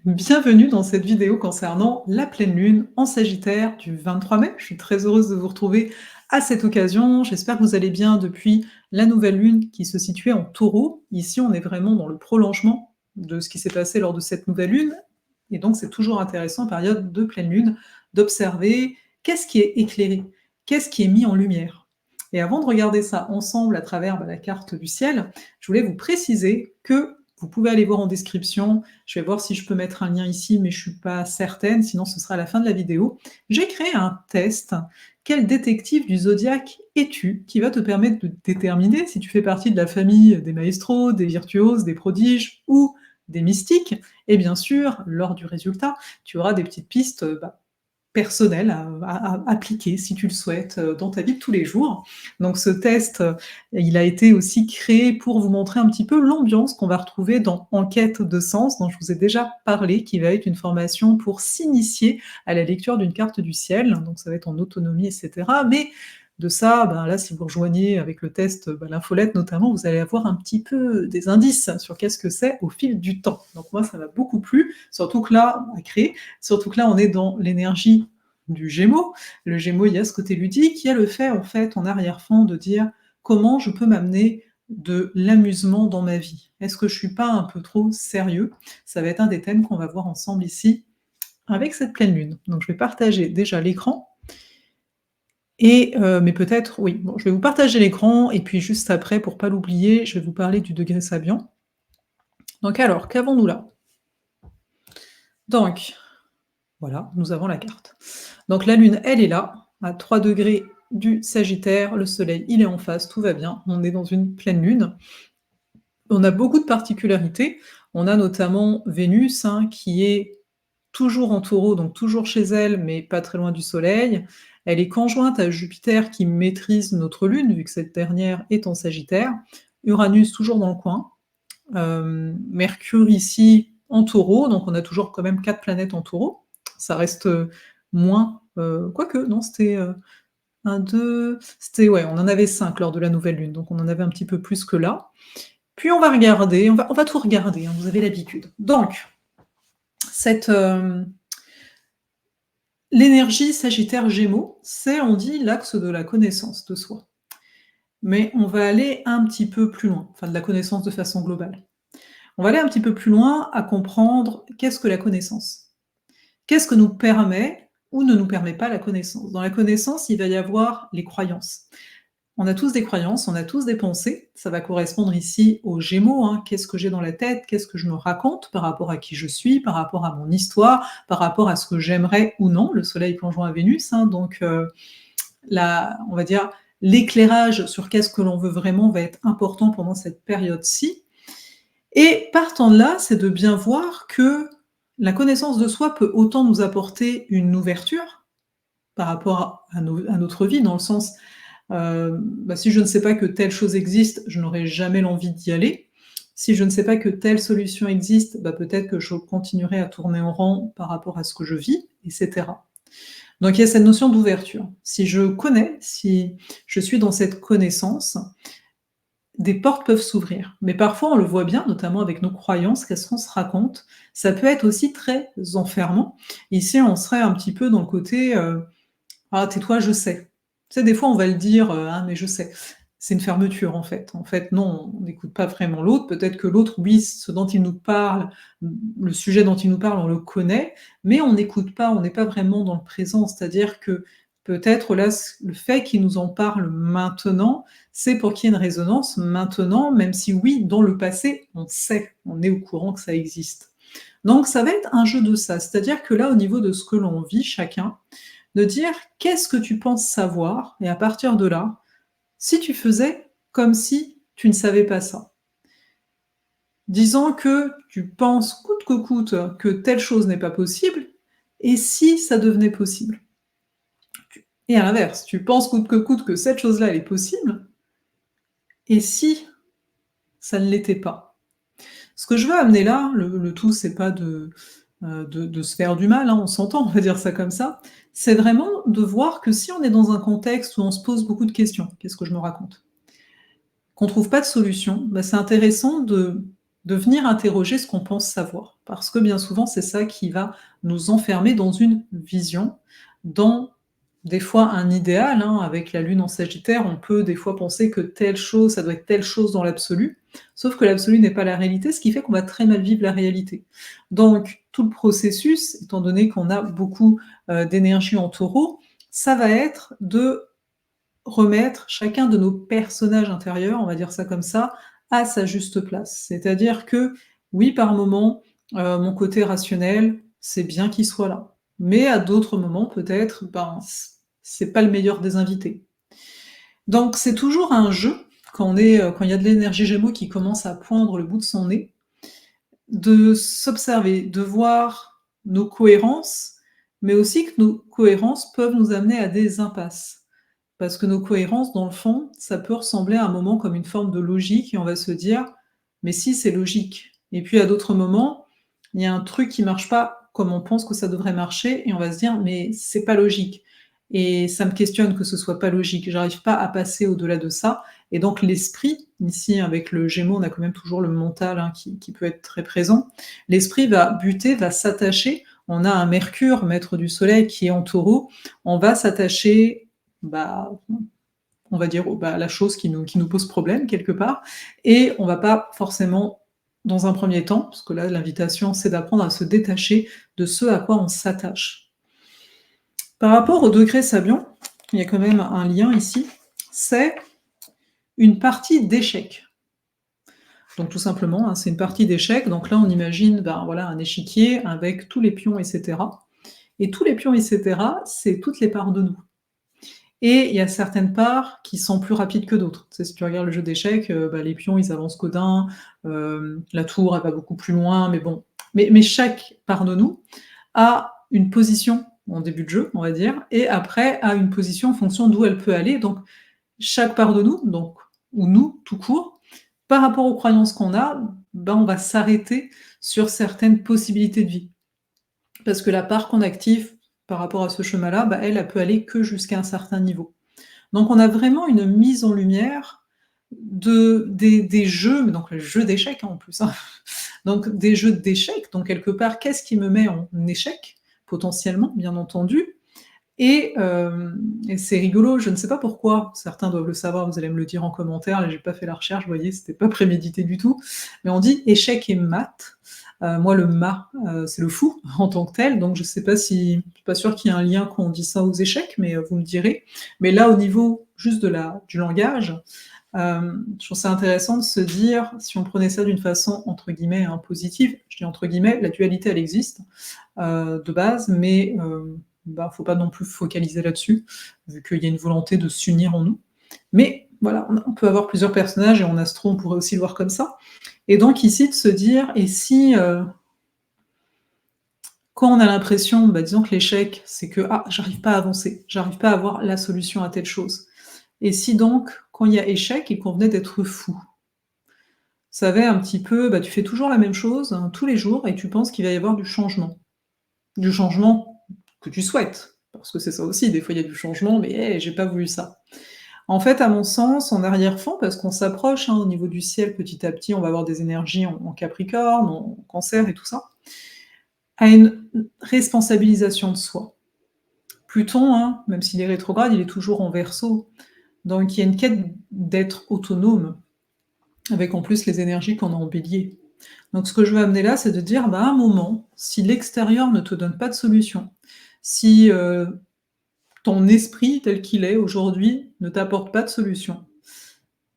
Bienvenue dans cette vidéo concernant la pleine lune en Sagittaire du 23 mai. Je suis très heureuse de vous retrouver à cette occasion. J'espère que vous allez bien depuis la nouvelle lune qui se situait en Taureau. Ici, on est vraiment dans le prolongement de ce qui s'est passé lors de cette nouvelle lune. Et donc, c'est toujours intéressant, en période de pleine lune, d'observer qu'est-ce qui est éclairé, qu'est-ce qui est mis en lumière. Et avant de regarder ça ensemble à travers la carte du ciel, je voulais vous préciser que vous pouvez aller voir en description. Je vais voir si je peux mettre un lien ici, mais je suis pas certaine, sinon ce sera à la fin de la vidéo. J'ai créé un test. Quel détective du zodiaque es-tu? Qui va te permettre de déterminer si tu fais partie de la famille des maestros, des virtuoses, des prodiges ou des mystiques. Et bien sûr, lors du résultat, tu auras des petites pistes personnel à appliquer si tu le souhaites dans ta vie de tous les jours. Donc ce test, il a été aussi créé pour vous montrer un petit peu l'ambiance qu'on va retrouver dans Enquête de sens, dont je vous ai déjà parlé, qui va être une formation pour s'initier à la lecture d'une carte du ciel. Donc ça va être en autonomie, etc. Mais de ça, là, si vous rejoignez avec le test, l'infolette notamment, vous allez avoir un petit peu des indices sur qu'est-ce que c'est au fil du temps. Donc moi, ça m'a beaucoup plu, surtout que là, à créer, surtout que là, on est dans l'énergie du Gémeaux. Le Gémeaux, il y a ce côté ludique, il y a le fait, en fait, en arrière-fond, de dire comment je peux m'amener de l'amusement dans ma vie. Est-ce que je suis pas un peu trop sérieux? Ça va être un des thèmes qu'on va voir ensemble ici avec cette pleine lune. Donc je vais partager déjà l'écran. Et mais peut-être, oui, bon, je vais vous partager l'écran et puis juste après, pour pas l'oublier, je vais vous parler du degré Sabian. Donc alors, qu'avons-nous là? Donc, voilà, nous avons la carte. Donc la lune, elle est là, à 3 degrés du Sagittaire, le soleil, il est en face, tout va bien, on est dans une pleine lune. On a beaucoup de particularités, on a notamment Vénus, qui est toujours en Taureau, donc toujours chez elle, mais pas très loin du soleil. Elle est conjointe à Jupiter qui maîtrise notre lune, vu que cette dernière est en Sagittaire. Uranus toujours dans le coin. Mercure ici en Taureau, donc on a toujours quand même 4 planètes en Taureau. Ça reste moins, quoique, non, c'était 1, 2, c'était, ouais, on en avait 5 lors de la nouvelle lune, donc on en avait un petit peu plus que là. Puis on va regarder, on va tout regarder, vous avez l'habitude. Donc, cette l'énergie Sagittaire-Gémeaux, c'est, on dit, l'axe de la connaissance de soi. Mais on va aller un petit peu plus loin, enfin de la connaissance de façon globale. On va aller un petit peu plus loin à comprendre qu'est-ce que la connaissance. Qu'est-ce que nous permet ou ne nous permet pas la connaissance? Dans la connaissance, il va y avoir les croyances. On a tous des croyances, on a tous des pensées. Ça va correspondre ici aux Gémeaux. Qu'est-ce que j'ai dans la tête? Qu'est-ce que je me raconte par rapport à qui je suis, par rapport à mon histoire, par rapport à ce que j'aimerais ou non? Le Soleil conjoint à Vénus, donc on va dire l'éclairage sur qu'est-ce que l'on veut vraiment va être important pendant cette période-ci. Et partant de là, c'est de bien voir que la connaissance de soi peut autant nous apporter une ouverture par rapport à notre vie, dans le sens si je ne sais pas que telle chose existe, je n'aurai jamais l'envie d'y aller. Si je ne sais pas que telle solution existe, peut-être que je continuerai à tourner en rond par rapport à ce que je vis, etc. Donc il y a cette notion d'ouverture. Si je connais, si je suis dans cette connaissance, des portes peuvent s'ouvrir. Mais parfois, on le voit bien, notamment avec nos croyances, qu'est-ce qu'on se raconte. Ça peut être aussi très enfermant. Ici, on serait un petit peu dans le côté ah, tais-toi, je sais. Tu sais, des fois, on va le dire, ah, mais je sais. C'est une fermeture, en fait. En fait, non, on n'écoute pas vraiment l'autre. Peut-être que l'autre, oui, ce dont il nous parle, le sujet dont il nous parle, on le connaît, mais on n'écoute pas, on n'est pas vraiment dans le présent. C'est-à-dire que peut-être là, le fait qu'il nous en parle maintenant, c'est pour qu'il y ait une résonance maintenant, même si oui, dans le passé, on sait, on est au courant que ça existe. Donc, ça va être un jeu de ça. C'est-à-dire que là, au niveau de ce que l'on vit chacun, de dire qu'est-ce que tu penses savoir, et à partir de là, si tu faisais comme si tu ne savais pas ça. Disant que tu penses coûte que coûte que telle chose n'est pas possible, et si ça devenait possible? Et à l'inverse, tu penses coûte que cette chose-là, elle est possible, et si ça ne l'était pas? Ce que je veux amener là, le tout, c'est pas de se faire du mal, on s'entend, on va dire ça comme ça. C'est vraiment de voir que si on est dans un contexte où on se pose beaucoup de questions, qu'est-ce que je me raconte? Qu'on trouve pas de solution, c'est intéressant de de venir interroger ce qu'on pense savoir. Parce que bien souvent, c'est ça qui va nous enfermer dans une vision, dans des fois un idéal, hein. Avec la lune en Sagittaire, on peut des fois penser que telle chose, ça doit être telle chose dans l'absolu, sauf que l'absolu n'est pas la réalité, ce qui fait qu'on va très mal vivre la réalité. Donc tout le processus, étant donné qu'on a beaucoup, d'énergie en Taureau, ça va être de remettre chacun de nos personnages intérieurs, on va dire ça comme ça, à sa juste place. C'est-à-dire que, oui, par moment, mon côté rationnel, c'est bien qu'il soit là. Mais à d'autres moments, peut-être, ben, c'est pas le meilleur des invités. Donc c'est toujours un jeu quand il y a de l'énergie Gémeaux qui commence à poindre le bout de son nez, de s'observer, de voir nos cohérences, mais aussi que nos cohérences peuvent nous amener à des impasses. Parce que nos cohérences, dans le fond, ça peut ressembler à un moment comme une forme de logique et on va se dire: «Mais si, c'est logique» et puis à d'autres moments, il y a un truc qui marche pas comme on pense que ça devrait marcher et on va se dire: «Mais c'est pas logique» et ça me questionne que ce soit pas logique. J'arrive pas à passer au-delà de ça et donc l'esprit, ici avec le Gémeaux, on a quand même toujours le mental, hein, qui peut être très présent. L'esprit va buter, va s'attacher. On a un Mercure, maître du Soleil, qui est en Taureau. On va s'attacher, bah, on va dire, bah, la chose qui nous pose problème quelque part, et on va pas forcément, dans un premier temps, parce que là, l'invitation, c'est d'apprendre à se détacher de ce à quoi on s'attache. Par rapport au degré Sabian, il y a quand même un lien ici, c'est une partie d'échec. Donc tout simplement, hein, c'est une partie d'échec. Donc là, on imagine, ben, voilà, un échiquier avec tous les pions, etc. Et tous les pions, etc., c'est toutes les parts de nous. Et il y a certaines parts qui sont plus rapides que d'autres. Tu sais, si tu regardes le jeu d'échecs, bah, les pions, ils avancent qu'au daim, la tour, elle va beaucoup plus loin, mais bon. Mais chaque part de nous a une position en début de jeu, on va dire, et après a une position en fonction d'où elle peut aller. Donc chaque part de nous, donc ou nous, tout court, par rapport aux croyances qu'on a, ben, on va s'arrêter sur certaines possibilités de vie. Parce que la part qu'on active par rapport à ce chemin-là, bah, elle peut aller que jusqu'à un certain niveau. Donc on a vraiment une mise en lumière des jeux, mais donc le jeu d'échecs, hein, en plus, hein. Donc des jeux d'échecs, donc quelque part, qu'est-ce qui me met en échec? Potentiellement, bien entendu, et c'est rigolo, je ne sais pas pourquoi, certains doivent le savoir, vous allez me le dire en commentaire, là j'ai pas fait la recherche, vous voyez, c'était pas prémédité du tout, mais on dit échec et maths. Moi le ma, c'est le fou en tant que tel, donc je sais pas si je suis pas sûre qu'il y ait un lien quand on dit ça aux échecs, mais vous me direz. Mais là, au niveau juste du langage, je trouve ça intéressant de se dire, si on prenait ça d'une façon entre guillemets, hein, «positive», je dis entre guillemets, la dualité elle existe, de base, mais bah, faut pas non plus focaliser là-dessus, vu qu'il y a une volonté de s'unir en nous. Mais voilà, on peut avoir plusieurs personnages et en astro, on pourrait aussi le voir comme ça. Et donc ici, de se dire: «Et si, quand on a l'impression, bah, disons que l'échec, c'est que: "Ah, j'arrive pas à avancer, j'arrive pas à avoir la solution à telle chose"». Et si donc, quand il y a échec, il convenait d'être fou? Vous savez, un petit peu, bah, tu fais toujours la même chose, hein, tous les jours et tu penses qu'il va y avoir du changement. Du changement que tu souhaites, parce que c'est ça aussi, des fois il y a du changement, mais hey, j'ai pas voulu ça. En fait, à mon sens, en arrière-fond, parce qu'on s'approche, hein, au niveau du ciel, petit à petit, on va avoir des énergies en Capricorne, en Cancer et tout ça, à une responsabilisation de soi. Pluton, hein, même s'il est rétrograde, il est toujours en Verseau, donc il y a une quête d'être autonome, avec en plus les énergies qu'on a en Bélier. Donc ce que je veux amener là, c'est de dire, bah, à un moment, si l'extérieur ne te donne pas de solution, si, ton esprit tel qu'il est aujourd'hui ne t'apporte pas de solution,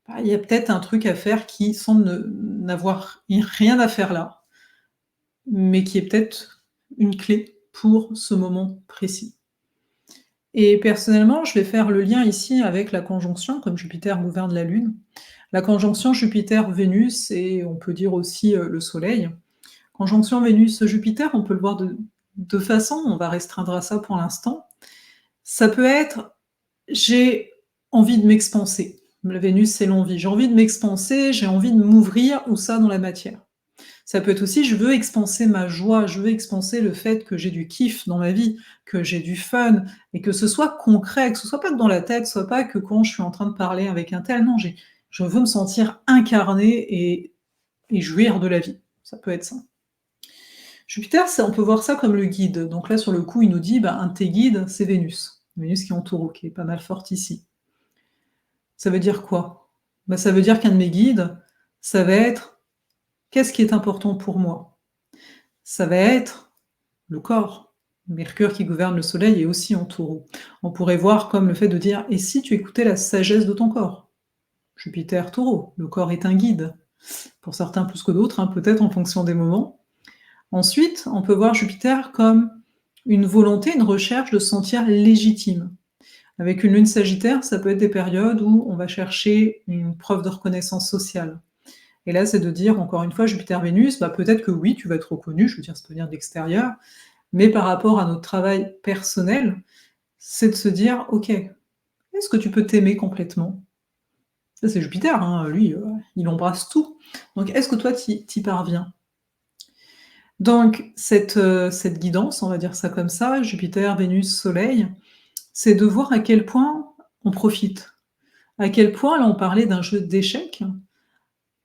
bah, il y a peut-être un truc à faire qui semble n'avoir rien à faire là, mais qui est peut-être une clé pour ce moment précis. Et personnellement, je vais faire le lien ici avec la conjonction, comme Jupiter gouverne la Lune. La conjonction Jupiter-Vénus et on peut dire aussi, le Soleil. Conjonction Vénus-Jupiter, on peut le voir de 2 façons, on va restreindre à ça pour l'instant. Ça peut être: j'ai envie de m'expanser. La Vénus, c'est l'envie. J'ai envie de m'expanser, j'ai envie de m'ouvrir, où ça? Dans la matière. Ça peut être aussi: je veux expanser ma joie, je veux expanser le fait que j'ai du kiff dans ma vie, que j'ai du fun et que ce soit concret, que ce soit pas que dans la tête, soit pas que quand je suis en train de parler avec un tel. Non, je veux me sentir incarnée et et jouir de la vie. Ça peut être ça. Jupiter, on peut voir ça comme le guide. Donc là, sur le coup, il nous dit, bah, un de tes guides, c'est Vénus. Vénus qui est en taureau, qui est pas mal forte ici. Ça veut dire quoi? Bah, ça veut dire qu'un de mes guides, ça va être qu'est-ce qui est important pour moi? Ça va être le corps. Mercure qui gouverne le soleil est aussi en taureau. On pourrait voir comme le fait de dire et si tu écoutais la sagesse de ton corps? Jupiter taureau, le corps est un guide. Pour certains plus que d'autres, hein, peut-être en fonction des moments. Ensuite, on peut voir Jupiter comme une volonté, une recherche de se sentir légitime. Avec une lune sagittaire, ça peut être des périodes où on va chercher une preuve de reconnaissance sociale. Et là, c'est de dire, encore une fois, Jupiter-Vénus, bah, peut-être que oui, tu vas être reconnu, je veux dire, ça peut venir de l'extérieur, mais par rapport à notre travail personnel, c'est de se dire, ok, est-ce que tu peux t'aimer complètement? Ça, c'est Jupiter, hein, lui, il embrasse tout. Donc, est-ce que toi, t'y parviens? Donc, cette guidance, on va dire ça comme ça, Jupiter, Vénus, Soleil, c'est de voir à quel point on profite. À quel point, là, on parlait d'un jeu d'échecs,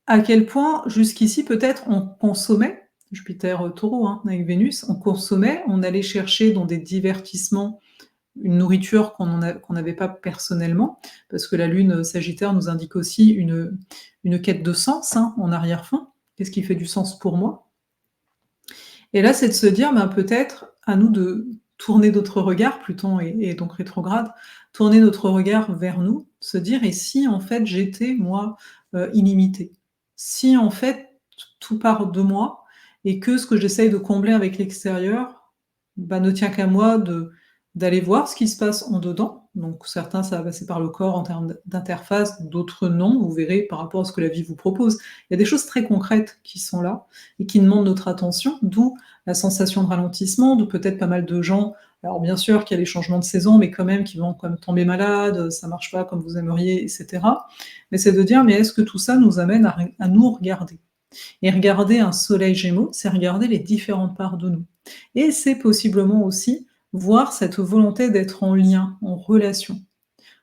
à quel point, jusqu'ici, peut-être, on consommait, Jupiter taureau, hein, avec Vénus, on consommait, on allait chercher dans des divertissements une nourriture qu'on n'avait pas personnellement, parce que la lune sagittaire nous indique aussi une quête de sens, hein, en arrière-fond. Qu'est-ce qui fait du sens pour moi? Et là, c'est de se dire, ben, peut-être à nous de tourner notre regard, Pluton est donc rétrograde, tourner notre regard vers nous, se dire: «Et si en fait j'étais moi, illimitée? Si en fait tout part de moi et que ce que j'essaye de combler avec l'extérieur, bah, ne tient qu'à moi d'aller voir ce qui se passe en dedans». Donc certains, ça va passer par le corps en termes d'interface, d'autres non, vous verrez par rapport à ce que la vie vous propose. Il y a des choses très concrètes qui sont là et qui demandent notre attention, d'où la sensation de ralentissement, d'où peut-être pas mal de gens, alors bien sûr qu'il y a les changements de saison, mais quand même qui vont quand même tomber malades, ça marche pas comme vous aimeriez, et cetera. Mais c'est de dire: «Mais est-ce que tout ça nous amène à nous regarder?» Et regarder un soleil Gémeaux, c'est regarder les différentes parts de nous. Et c'est possiblement aussi voir cette volonté d'être en lien, en relation.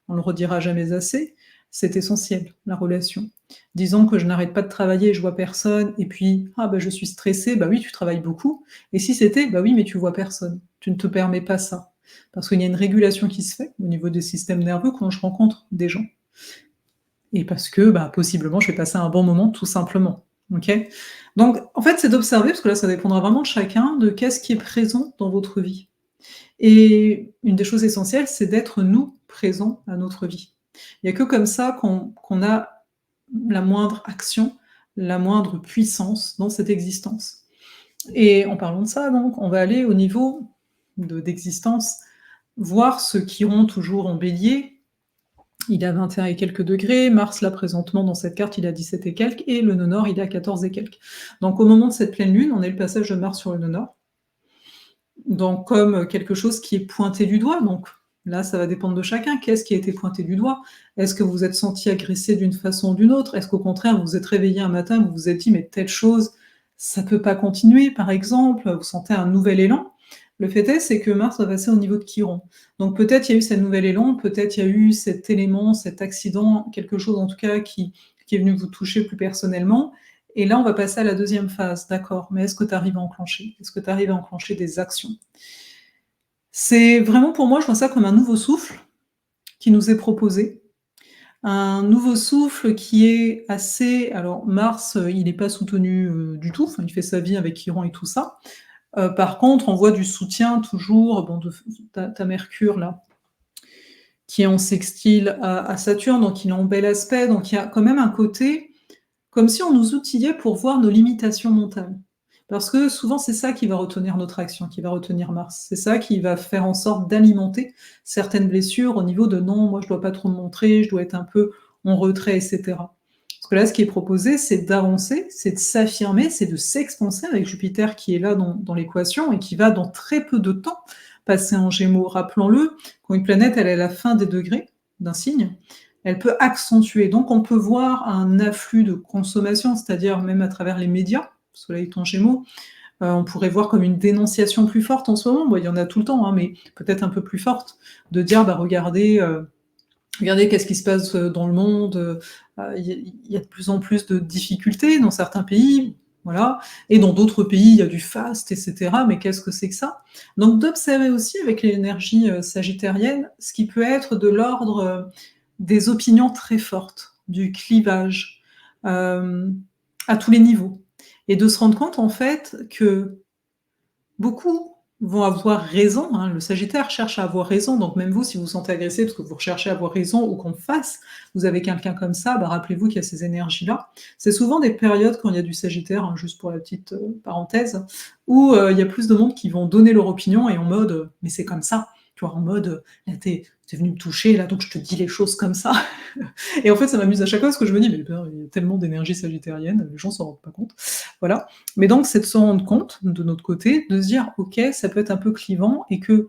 On le redira jamais assez, c'est essentiel, la relation. Disons que je n'arrête pas de travailler, je vois personne, et puis, ah bah je suis stressée, bah oui, tu travailles beaucoup. Et si c'était, bah oui, mais tu vois personne, tu ne te permets pas ça. Parce qu'il y a une régulation qui se fait au niveau des systèmes nerveux quand je rencontre des gens. Et parce que, bah, possiblement, je vais passer un bon moment, tout simplement. Ok. Donc, en fait, c'est d'observer, parce que là, ça dépendra vraiment de chacun, de qu'est-ce qui est présent dans votre vie. Et une des choses essentielles, c'est d'être nous présents à notre vie. Il n'y a que comme ça qu'on a la moindre action, la moindre puissance dans cette existence. Et en parlant de ça, donc, on va aller au niveau d'existence, voir ce chiron toujours en bélier. Il est à 21 et quelques degrés, Mars là présentement dans cette carte il est à 17 et quelques, et le nœud nord il est à 14 et quelques. Donc au moment de cette pleine lune, on est le passage de Mars sur le nœud nord, donc comme quelque chose qui est pointé du doigt. Donc là, ça va dépendre de chacun. Qu'est-ce qui a été pointé du doigt? Est-ce que vous vous êtes senti agressé d'une façon ou d'une autre? Est-ce qu'au contraire, vous vous êtes réveillé un matin, vous vous êtes dit: «Mais telle chose, ça peut pas continuer», par exemple, vous sentez un nouvel élan? Le fait est, c'est que Mars va passer au niveau de Chiron. Donc peut-être il y a eu ce nouvel élan, peut-être il y a eu cet élément, cet accident, quelque chose en tout cas qui est venu vous toucher plus personnellement, et là, on va passer à la deuxième phase, d'accord, mais est-ce que tu arrives à enclencher? Est-ce que tu arrives à enclencher des actions? C'est vraiment pour moi, je vois ça comme un nouveau souffle qui nous est proposé. Un nouveau souffle qui est assez, alors Mars, il n'est pas soutenu, du tout, enfin, il fait sa vie avec Chiron et tout ça. Par contre, on voit du soutien toujours, bon, de tu Mercure là, qui est en sextile à Saturne, donc il est en bel aspect, donc il y a quand même un côté comme si on nous outillait pour voir nos limitations mentales. Parce que souvent, c'est ça qui va retenir notre action, qui va retenir Mars. C'est ça qui va faire en sorte d'alimenter certaines blessures au niveau de non, moi je dois pas trop me montrer, je dois être un peu en retrait, etc. Parce que là, ce qui est proposé, c'est d'avancer, c'est de s'affirmer, c'est de s'expanser avec Jupiter qui est là dans l'équation et qui va dans très peu de temps passer en Gémeaux. Rappelons-le, quand une planète elle est à la fin des degrés d'un signe, elle peut accentuer. Donc on peut voir un afflux de consommation, c'est-à-dire même à travers les médias, Soleil est en Gémeaux, on pourrait voir comme une dénonciation plus forte en ce moment. Bon, il y en a tout le temps, hein, mais peut-être un peu plus forte, de dire, bah regardez, Regardez qu'est-ce qui se passe, dans le monde, il y a de plus en plus de difficultés dans certains pays, voilà, et dans d'autres pays, il y a du faste et cetera, mais qu'est-ce que c'est que ça? Donc d'observer aussi avec l'énergie, sagittarienne, ce qui peut être de l'ordre, des opinions très fortes, du clivage, hem, à tous les niveaux et de se rendre compte en fait que beaucoup vont avoir raison, hein, le Sagittaire cherche à avoir raison, donc même vous, si vous vous sentez agressé parce que vous recherchez à avoir raison ou qu'on fasse, vous avez quelqu'un comme ça, bah, rappelez-vous qu'il y a ces énergies-là. C'est souvent des périodes quand il y a du Sagittaire, hein, juste pour la petite, parenthèse, où, il y a plus de monde qui vont donner leur opinion et en mode, «Mais c'est comme ça», tu vois? En mode, «Là, tu venu me toucher, là, donc je te dis les choses comme ça». Et en fait, ça m'amuse à chaque fois parce que je me dis: «Mais putain, il y a tellement d'énergie sagittarienne, les gens s'en rendent pas compte». Voilà. Mais donc, c'est de se rendre compte, de notre côté, de se dire: «OK, ça peut être un peu clivant» et que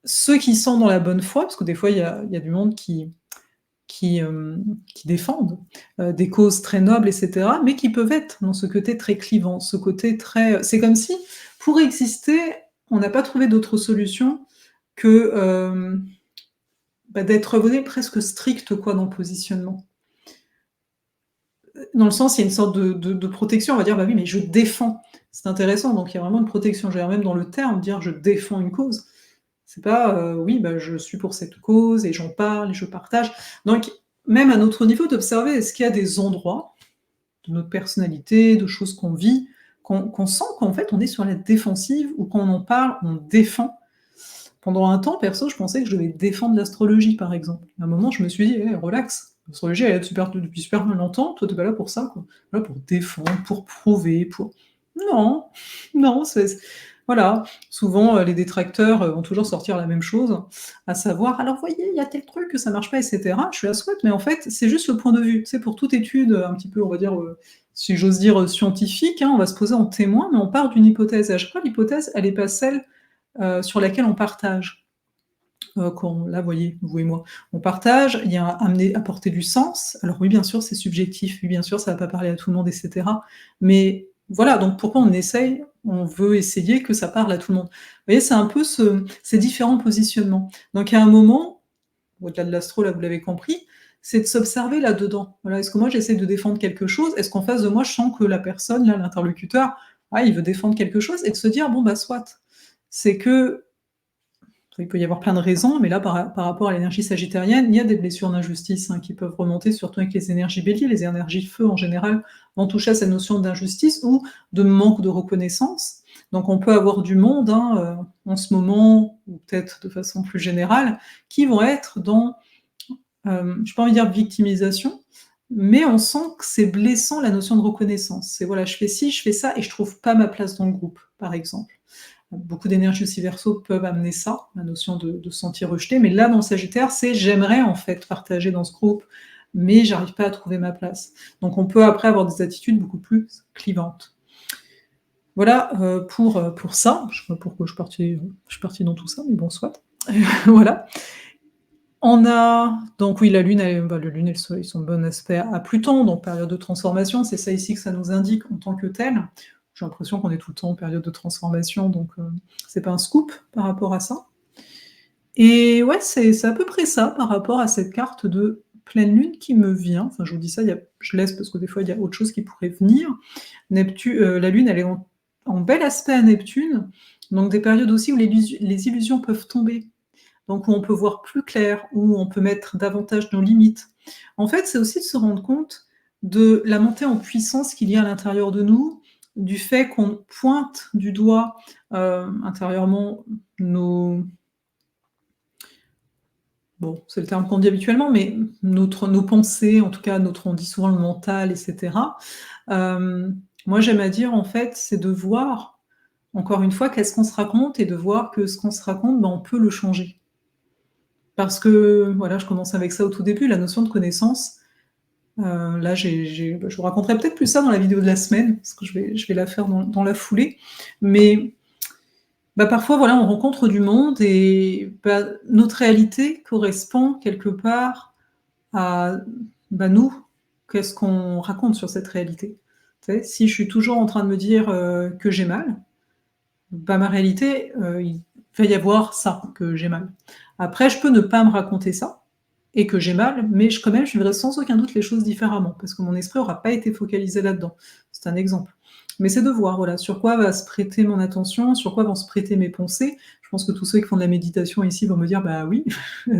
ceux qui sont dans la bonne foi, parce que des fois, il y a du monde qui défendent, des causes très nobles et cetera, mais qui peuvent être dans ce côté très clivant, ce côté très, c'est comme si, pour exister, on n'a pas trouvé d'autre solution que, d'être, vous voyez, presque strict, quoi, dans le positionnement. Dans le sens, il y a une sorte de protection, on va dire: «Bah oui, mais je défends». C'est intéressant, donc il y a vraiment une protection. Je veux dire même dans le terme, dire: «Je défends une cause». C'est pas, «Oui, bah, je suis pour cette cause et j'en parle et je partage». Donc même à notre niveau, d'observer, est-ce qu'il y a des endroits de notre personnalité, de choses qu'on vit, qu'on sent qu'en fait on est sur la défensive ou quand on en parle, on défend. Pendant un temps, perso, je pensais que je devais défendre l'astrologie, par exemple. À un moment, je me suis dit: «Eh, relax, l'astrologie, elle est là depuis super longtemps, toi, tu es pas là pour ça, quoi. Tu es là pour défendre, pour prouver, pour». Non, non, voilà. Souvent, les détracteurs, vont toujours sortir la même chose, à savoir: «Alors voyez, il y a tel truc, ça marche pas» et cetera. Je suis là: «Soit, mais en fait, c'est juste le point de vue». Tu sais, pour toute étude, un petit peu, on va dire, si j'ose dire, scientifique, hein, on va se poser en témoin, mais on part d'une hypothèse et à chaque fois, l'hypothèse, elle est pas celle sur laquelle on partage. Quand là, vous voyez, vous et moi, on partage, il y a amener apporter du sens. Alors oui, bien sûr, c'est subjectif, oui, bien sûr, ça va pas parler à tout le monde et cetera. Mais voilà, donc pourquoi on essaye? On veut essayer que ça parle à tout le monde. Vous voyez, c'est un peu ces différents positionnements. Donc à un moment, au-delà de l'astro, là, vous l'avez compris, c'est de s'observer là-dedans. Voilà, est-ce que moi j'essaie de défendre quelque chose? Est-ce qu'en face de moi, je sens que la personne, là, l'interlocuteur, ah, il veut défendre quelque chose et de se dire: «Bon, bah, soit». C'est que il peut y avoir plein de raisons, mais là, par rapport à l'énergie sagittarienne, il y a des blessures d'injustice, hein, qui peuvent remonter, surtout avec les énergies bélier. Les énergies feu, en général, vont toucher à cette notion d'injustice ou de manque de reconnaissance. Donc on peut avoir du monde, hein, en ce moment, ou peut-être de façon plus générale, qui vont être dans, j'ai pas envie de dire victimisation, mais on sent que c'est blessant la notion de reconnaissance. C'est voilà, je fais ci, je fais ça et je trouve pas ma place dans le groupe, par exemple. Beaucoup d'énergie aussi Verseau peuvent amener ça, la notion de se sentir rejeté, mais là, dans le Sagittaire, c'est j'aimerais en fait partager dans ce groupe, mais j'arrive pas à trouver ma place. Donc on peut après avoir des attitudes beaucoup plus clivantes. Voilà, pour ça. Je sais pas pourquoi je suis partie dans tout ça, mais bon, soit. Voilà. On a donc oui, la Lune, le Lune et le Soleil sont de bon aspect à Pluton, donc période de transformation, c'est ça ici que ça nous indique en tant que tel. J'ai l'impression qu'on est tout le temps en période de transformation, donc c'est pas un scoop par rapport à ça. Et ouais, c'est à peu près ça par rapport à cette carte de pleine lune qui me vient. Enfin, je vous dis ça, je laisse parce que des fois, il y a autre chose qui pourrait venir. La lune, elle est en bel aspect à Neptune, donc des périodes aussi où les illusions peuvent tomber. Donc où on peut voir plus clair, où on peut mettre davantage nos limites. En fait, c'est aussi de se rendre compte de la montée en puissance qu'il y a à l'intérieur de nous, du fait qu'on pointe du doigt, intérieurement nos bon, c'est le terme qu'on dit habituellement, mais nos pensées, en tout cas notre on dit souvent le mental et cetera. Moi j'aime à dire en fait, c'est de voir, encore une fois, qu'est-ce qu'on se raconte et de voir que ce qu'on se raconte, ben, on peut le changer. Parce que, voilà, je commence avec ça au tout début, la notion de connaissance. Là, je vous raconterai peut-être plus ça dans la vidéo de la semaine, parce que je vais la faire dans la foulée. Mais, bah, parfois, voilà, on rencontre du monde et bah, notre réalité correspond quelque part à, bah, nous. Qu'est-ce qu'on raconte sur cette réalité? Tu sais, si je suis toujours en train de me dire, que j'ai mal, bah, ma réalité, il va y avoir ça, que j'ai mal. Après, je peux ne pas me raconter ça, et que j'ai mal, mais quand même, je vivrai sans aucun doute les choses différemment parce que mon esprit aura pas été focalisé là-dedans. C'est un exemple. Mais c'est de voir, voilà, sur quoi va se prêter mon attention, sur quoi vont se prêter mes pensées. Je pense que tous ceux qui font de la méditation ici vont me dire: «Bah oui,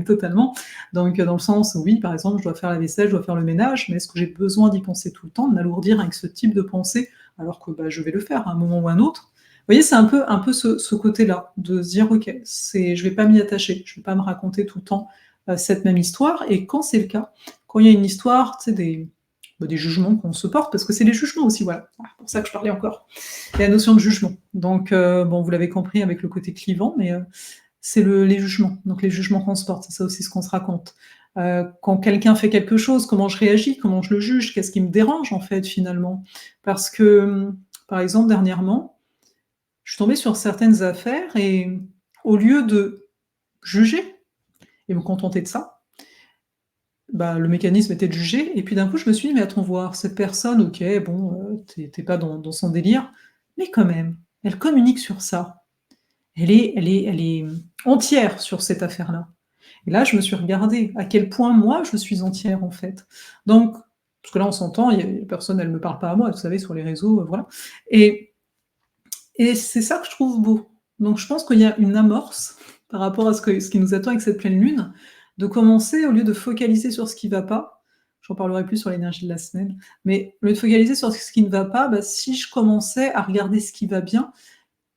totalement». Donc dans le sens, oui, par exemple, je dois faire la vaisselle, je dois faire le ménage, mais est-ce que j'ai besoin d'y penser tout le temps, de m'alourdir avec ce type de pensée, alors que, bah, je vais le faire à un moment ou à un autre? Vous voyez, c'est un peu ce côté-là, de se dire: «OK, je vais pas m'y attacher, je vais pas me raconter tout le temps, cette même histoire», et quand c'est le cas, quand il y a une histoire, tu sais, des jugements qu'on se porte, parce que c'est les jugements aussi, voilà. Ah, pour ça que je parlais encore. Il y a la notion de jugement. Donc, bon, vous l'avez compris avec le côté clivant, mais, c'est les jugements. Donc les jugements qu'on se porte, c'est ça aussi ce qu'on se raconte. Quand quelqu'un fait quelque chose, comment je réagis? Comment je le juge? Qu'est-ce qui me dérange, en fait, finalement? Parce que, par exemple, dernièrement, je suis tombée sur certaines affaires et au lieu de juger et me contenter de ça, bah, le mécanisme était de juger et puis d'un coup, je me suis dit: «Mais attends voir, cette personne, OK, bon, tu pas dans son délire, mais quand même, elle communique sur ça. Elle est entière sur cette affaire-là». Et là, je me suis regardée à quel point moi, je suis entière, en fait. Donc parce que là, on s'entend, il y a les personnes, elles me parlent pas à moi, vous savez, sur les réseaux, voilà, et c'est ça que je trouve beau. Donc je pense qu'il y a une amorce par rapport à ce qui nous attend avec cette pleine lune, de commencer au lieu de focaliser sur ce qui va pas, j'en parlerai plus sur l'énergie de la semaine, mais au lieu de focaliser sur ce qui ne va pas, bah, si je commençais à regarder ce qui va bien,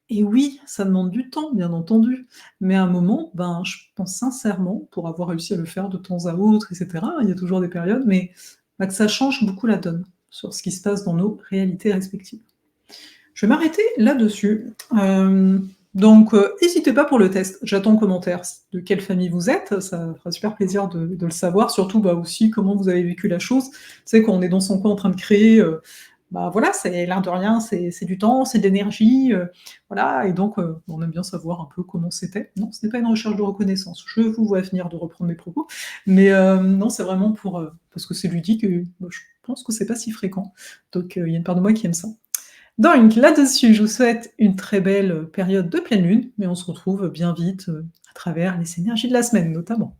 et oui, ça demande du temps, bien entendu, mais à un moment, ben, je pense sincèrement, pour avoir réussi à le faire de temps à autre et cetera, il y a toujours des périodes, mais bah, que ça change beaucoup la donne sur ce qui se passe dans nos réalités respectives. Je vais m'arrêter là-dessus. Donc, hésitez pas pour le test. J'attends en commentaire de quelle famille vous êtes, ça fera super plaisir de le savoir. Surtout, bah, aussi comment vous avez vécu la chose. Tu sais, quand on est dans son coin en train de créer, bah, voilà, c'est l'air de rien, c'est du temps, c'est de l'énergie, voilà, et donc, on aime bien savoir un peu comment c'était. Non, ce n'est pas une recherche de reconnaissance. Je vous vois venir de reprendre mes propos, mais, non, c'est vraiment pour, parce que c'est ludique et bah, je pense que c'est pas si fréquent. Donc, il y a une part de moi qui aime ça. Donc là-dessus, je vous souhaite une très belle, période de pleine lune, mais on se retrouve bien vite, à travers les énergies de la semaine notamment.